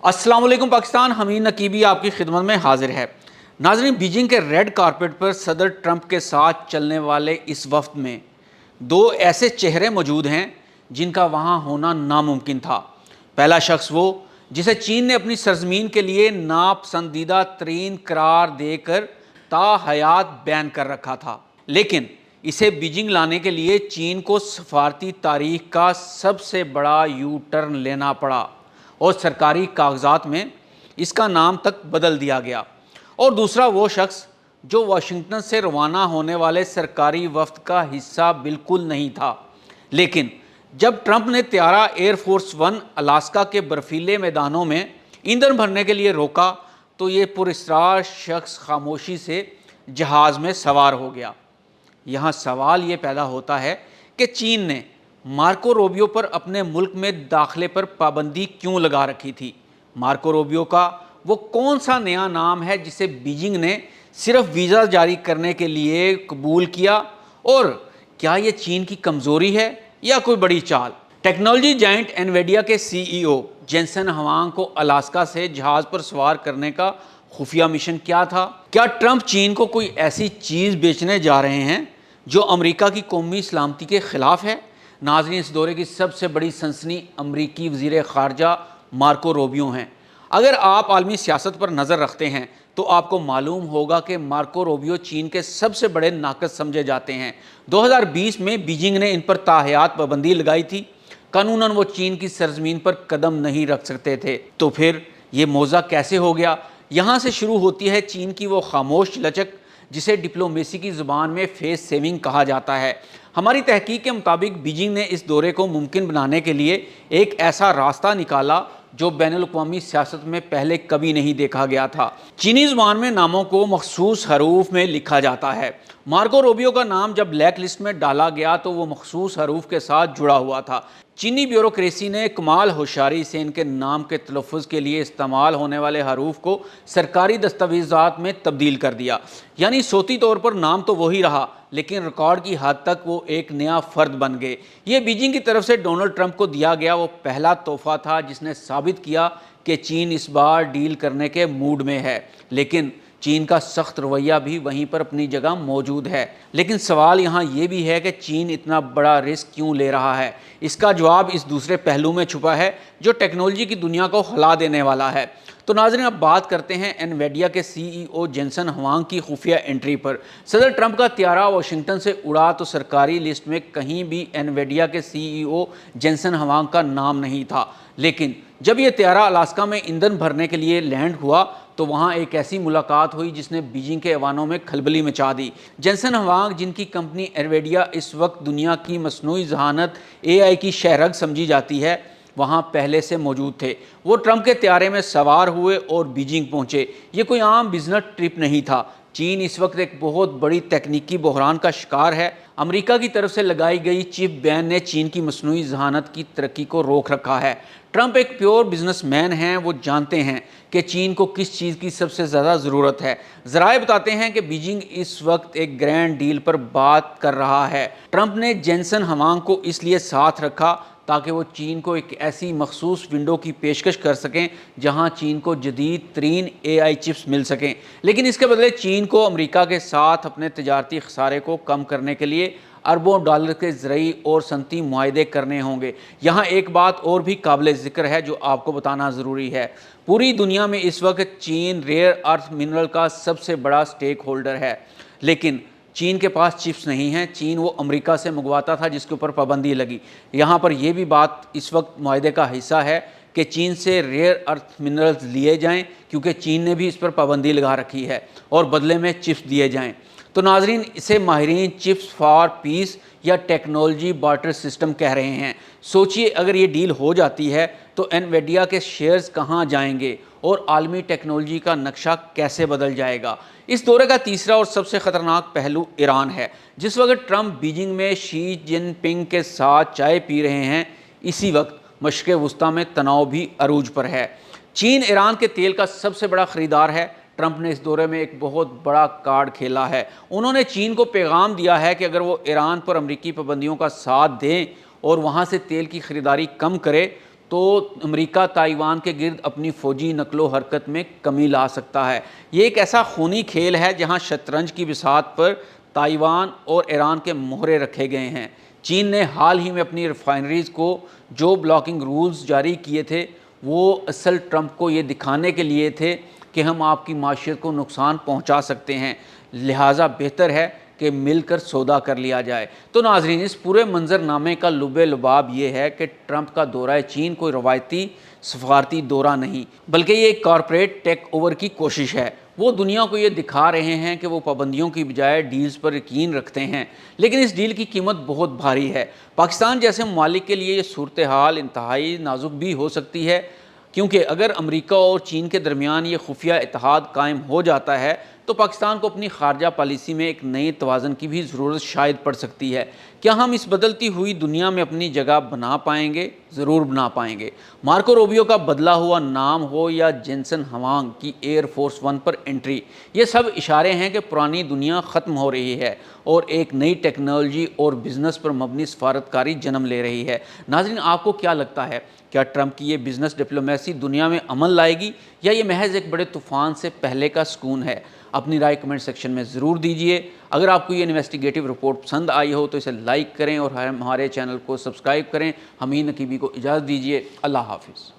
السلام علیکم پاکستان، حمید نقیبی آپ کی خدمت میں حاضر ہے۔ ناظرین، بیجنگ کے ریڈ کارپٹ پر صدر ٹرمپ کے ساتھ چلنے والے اس وفد میں دو ایسے چہرے موجود ہیں جن کا وہاں ہونا ناممکن تھا۔ پہلا شخص وہ جسے چین نے اپنی سرزمین کے لیے ناپسندیدہ ترین قرار دے کر تا حیات بین کر رکھا تھا، لیکن اسے بیجنگ لانے کے لیے چین کو سفارتی تاریخ کا سب سے بڑا یو ٹرن لینا پڑا اور سرکاری کاغذات میں اس کا نام تک بدل دیا گیا۔ اور دوسرا وہ شخص جو واشنگٹن سے روانہ ہونے والے سرکاری وفد کا حصہ بالکل نہیں تھا، لیکن جب ٹرمپ نے طیارہ ایئر فورس ون الاسکا کے برفیلے میدانوں میں ایندھن بھرنے کے لیے روکا تو یہ پراسرار شخص خاموشی سے جہاز میں سوار ہو گیا۔ یہاں سوال یہ پیدا ہوتا ہے کہ چین نے مارکو روبیو پر اپنے ملک میں داخلے پر پابندی کیوں لگا رکھی تھی؟ مارکو روبیو کا وہ کون سا نیا نام ہے جسے بیجنگ نے صرف ویزا جاری کرنے کے لیے قبول کیا؟ اور کیا یہ چین کی کمزوری ہے یا کوئی بڑی چال؟ ٹیکنالوجی جائنٹ انویڈیا کے سی ای او جینسن ہوانگ کو الاسکا سے جہاز پر سوار کرنے کا خفیہ مشن کیا تھا؟ کیا ٹرمپ چین کو کوئی ایسی چیز بیچنے جا رہے ہیں جو امریکہ کی قومی سلامتی کے خلاف ہے؟ ناظرین، اس دورے کی سب سے بڑی سنسنی امریکی وزیر خارجہ مارکو روبیو ہیں۔ اگر آپ عالمی سیاست پر نظر رکھتے ہیں تو آپ کو معلوم ہوگا کہ مارکو روبیو چین کے سب سے بڑے ناقد سمجھے جاتے ہیں۔ 2020 میں بیجنگ نے ان پر تاحیات پابندی لگائی تھی۔ قانوناً وہ چین کی سرزمین پر قدم نہیں رکھ سکتے تھے، تو پھر یہ موضوع کیسے ہو گیا؟ یہاں سے شروع ہوتی ہے چین کی وہ خاموش لچک جسے ڈپلومیسی کی زبان میں فیس سیونگ کہا جاتا ہے۔ ہماری تحقیق کے مطابق بیجنگ نے اس دورے کو ممکن بنانے کے لیے ایک ایسا راستہ نکالا جو بین الاقوامی سیاست میں پہلے کبھی نہیں دیکھا گیا تھا۔ چینی زبان میں ناموں کو مخصوص حروف میں لکھا جاتا ہے۔ مارکو روبیو کا نام جب بلیک لسٹ میں ڈالا گیا تو وہ مخصوص حروف کے ساتھ جڑا ہوا تھا۔ چینی بیوروکریسی نے کمال ہوشیاری سے ان کے نام کے تلفظ کے لیے استعمال ہونے والے حروف کو سرکاری دستاویزات میں تبدیل کر دیا، یعنی صوتی طور پر نام تو وہی رہا لیکن ریکارڈ کی حد تک وہ ایک نیا فرد بن گئے۔ یہ بیجنگ کی طرف سے ڈونلڈ ٹرمپ کو دیا گیا وہ پہلا تحفہ تھا جس نے ثابت کیا کہ چین اس بار ڈیل کرنے کے موڈ میں ہے، لیکن چین کا سخت رویہ بھی وہیں پر اپنی جگہ موجود ہے۔ لیکن سوال یہاں یہ بھی ہے کہ چین اتنا بڑا رسک کیوں لے رہا ہے؟ اس کا جواب اس دوسرے پہلو میں چھپا ہے جو ٹیکنالوجی کی دنیا کو ہلا دینے والا ہے۔ تو ناظرین، اب بات کرتے ہیں انویڈیا کے سی ای او جینسن ہوانگ کی خفیہ انٹری پر۔ صدر ٹرمپ کا طیارہ واشنگٹن سے اڑا تو سرکاری لسٹ میں کہیں بھی انویڈیا کے سی ای او جینسن ہوانگ کا نام نہیں تھا، لیکن جب یہ طیارہ الاسکا میں ایندھن بھرنے کے لیے لینڈ ہوا تو وہاں ایک ایسی ملاقات ہوئی جس نے بیجنگ کے ایوانوں میں کھلبلی مچا دی۔ جینسن ہوانگ، جن کی کمپنی انویڈیا اس وقت دنیا کی مصنوعی ذہانت AI کی شہرگ سمجھی جاتی ہے، وہاں پہلے سے موجود تھے۔ وہ ٹرمپ کے طیارے میں سوار ہوئے اور بیجنگ پہنچے۔ یہ کوئی عام بزنس ٹرپ نہیں تھا۔ چین اس وقت ایک بہت بڑی تکنیکی بحران کا شکار ہے۔ امریکہ کی طرف سے لگائی گئی چپ بین نے چین کی مصنوعی ذہانت کی ترقی کو روک رکھا ہے۔ ٹرمپ ایک پیور بزنس مین ہیں، وہ جانتے ہیں کہ چین کو کس چیز کی سب سے زیادہ ضرورت ہے۔ ذرائع بتاتے ہیں کہ بیجنگ اس وقت ایک گرینڈ ڈیل پر بات کر رہا ہے۔ ٹرمپ نے جینسن ہوانگ کو اس لیے ساتھ رکھا تاکہ وہ چین کو ایک ایسی مخصوص ونڈو کی پیشکش کر سکیں جہاں چین کو جدید ترین AI چپس مل سکیں، لیکن اس کے بدلے چین کو امریکہ کے ساتھ اپنے تجارتی خسارے کو کم کرنے کے لیے اربوں ڈالر کے زرعی اور صنعتی معاہدے کرنے ہوں گے۔ یہاں ایک بات اور بھی قابل ذکر ہے جو آپ کو بتانا ضروری ہے۔ پوری دنیا میں اس وقت چین ریئر ارتھ منرل کا سب سے بڑا سٹیک ہولڈر ہے، لیکن چین کے پاس چپس نہیں ہیں۔ چین وہ امریکہ سے منگواتا تھا جس کے اوپر پابندی لگی۔ یہاں پر یہ بھی بات اس وقت معاہدے کا حصہ ہے کہ چین سے ریئر ارتھ منرلز لیے جائیں کیونکہ چین نے بھی اس پر پابندی لگا رکھی ہے اور بدلے میں چپس دیے جائیں۔ تو ناظرین، اسے ماہرین چپس فار پیس یا ٹیکنالوجی بارٹر سسٹم کہہ رہے ہیں۔ سوچئے اگر یہ ڈیل ہو جاتی ہے تو انویڈیا کے شیئرز کہاں جائیں گے اور عالمی ٹیکنالوجی کا نقشہ کیسے بدل جائے گا؟ اس دورے کا تیسرا اور سب سے خطرناک پہلو ایران ہے۔ جس وقت ٹرمپ بیجنگ میں شی جن پنگ کے ساتھ چائے پی رہے ہیں، اسی وقت مشرق وسطیٰ میں تناؤ بھی عروج پر ہے۔ چین ایران کے تیل کا سب سے بڑا خریدار ہے۔ ٹرمپ نے اس دورے میں ایک بہت بڑا کارڈ کھیلا ہے۔ انہوں نے چین کو پیغام دیا ہے کہ اگر وہ ایران پر امریکی پابندیوں کا ساتھ دیں اور وہاں سے تیل کی خریداری کم کرے تو امریکہ تائیوان کے گرد اپنی فوجی نقل و حرکت میں کمی لا سکتا ہے۔ یہ ایک ایسا خونی کھیل ہے جہاں شطرنج کی بساط پر تائیوان اور ایران کے مہرے رکھے گئے ہیں۔ چین نے حال ہی میں اپنی ریفائنریز کو جو بلاکنگ رولز جاری کیے تھے وہ اصل ٹرمپ کو یہ دکھانے کے لیے تھے کہ ہم آپ کی معیشت کو نقصان پہنچا سکتے ہیں، لہٰذا بہتر ہے کہ مل کر سودا کر لیا جائے۔ تو ناظرین، اس پورے منظر نامے کا لب لباب یہ ہے کہ ٹرمپ کا دورہ چین کوئی روایتی سفارتی دورہ نہیں، بلکہ یہ ایک کارپوریٹ ٹیک اوور کی کوشش ہے۔ وہ دنیا کو یہ دکھا رہے ہیں کہ وہ پابندیوں کی بجائے ڈیلز پر یقین رکھتے ہیں، لیکن اس ڈیل کی قیمت بہت بھاری ہے۔ پاکستان جیسے ممالک کے لیے یہ صورتحال انتہائی نازک بھی ہو سکتی ہے، کیونکہ اگر امریکہ اور چین کے درمیان یہ خفیہ اتحاد قائم ہو جاتا ہے تو پاکستان کو اپنی خارجہ پالیسی میں ایک نئے توازن کی بھی ضرورت شاید پڑ سکتی ہے۔ کیا ہم اس بدلتی ہوئی دنیا میں اپنی جگہ بنا پائیں گے؟ ضرور بنا پائیں گے۔ مارکو روبیو کا بدلا ہوا نام ہو یا جینسن ہوانگ کی ایئر فورس ون پر انٹری، یہ سب اشارے ہیں کہ پرانی دنیا ختم ہو رہی ہے اور ایک نئی ٹیکنالوجی اور بزنس پر مبنی سفارتکاری جنم لے رہی ہے۔ ناظرین، آپ کو کیا لگتا ہے؟ کیا ٹرمپ کی یہ بزنس ڈپلومیسی دنیا میں امن لائے گی یا یہ محض ایک بڑے طوفان سے پہلے کا سکون ہے؟ اپنی رائے کمنٹ سیکشن میں ضرور دیجئے۔ اگر آپ کو یہ انویسٹیگیٹو رپورٹ پسند آئی ہو تو اسے لائک کریں اور ہمارے چینل کو سبسکرائب کریں۔ حمید نقیبی کو اجازت دیجئے۔ اللہ حافظ۔